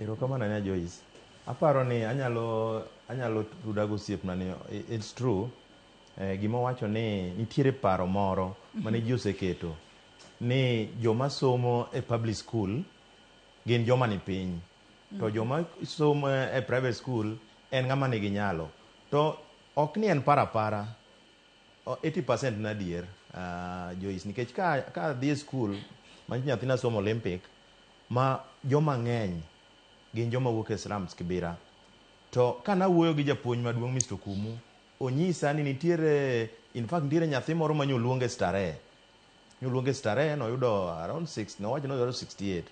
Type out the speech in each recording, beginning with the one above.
Erokamano ne Joyce. Aparo ni anyalo tuda gosiepna ni it's true. Gima wacho ni nitiere paro moro mane ji oseketo ni joma somo e public school gin joma ni piny. To joma somo e private school en ng'ama nigi nyalo. To ok ni en para 80% na adier, Joyce, nikech ka dhi e school ma nyathina somo Olympic ma joma ng'eny gin joma wuok e slums Kibera. To kana wuoyo gi japuonj maduong' Mr. Kumu, onyisa ni nitiere nyathi moro ma nyoluonge Starehe. Nyoluonge Starehe no yudo around 6, no wacho no yudo 68.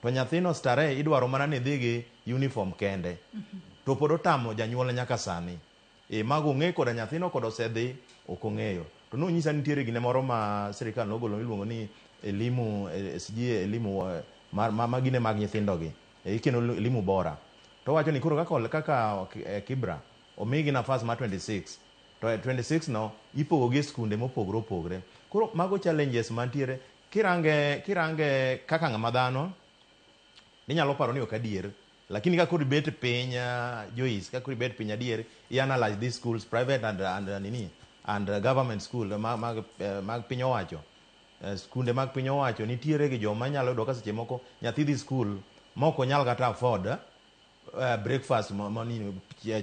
To nyathino Starehe idwaro mana ni dhi gi uniform kende. To pod otamo janyuol nyaka sani. Mago ng'e koda nyathino koda osedhi ok ong'eyo. To nonyisa nitiere gine moro ma sirikal nogolo miluongo ni elimu ma gine mag nyithindo gi. Ikeno elimu bora. To wacho ni koro kaka Kibra omigi nafas ma 26. To 26 no ipogo gi skunde mopogore opogore. Koro mago challenges mantiere kirange kaka ng'ama dhano ninyalo paro ni ok adier. Lakini ka kodi bet piny Joyce, ka kodi bet piny adier, I analyze these schools, private and government school mag piny owacho. Skunde mag piny owacho nitiere gi joma nyalo yudo ka seche moko nyathi dhi school moko nyal kata afford breakfast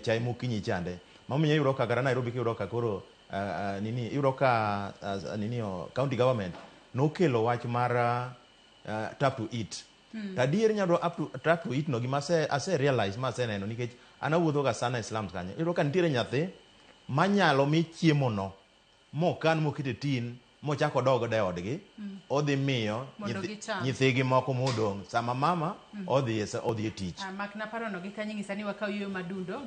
chai mokinyi chande. Mamiyo yudo ka kata Nairobi kiyudo ka koro yudo ka county government nokelo wach mar tap to eat. Tadier nyado tap to eat no gima ase realize ma ase neno nikech ana wuotho ga sana e slums kanyo. Yudo ka nitiere nyathi manyalo mi chiemo no mokan mokete tin mochako dog de odgi, odhi miyo nyithigi moko modong' sama mama odhi e tich. Mak naparo no gi kanyo ng'isa ni wakaw yo madundo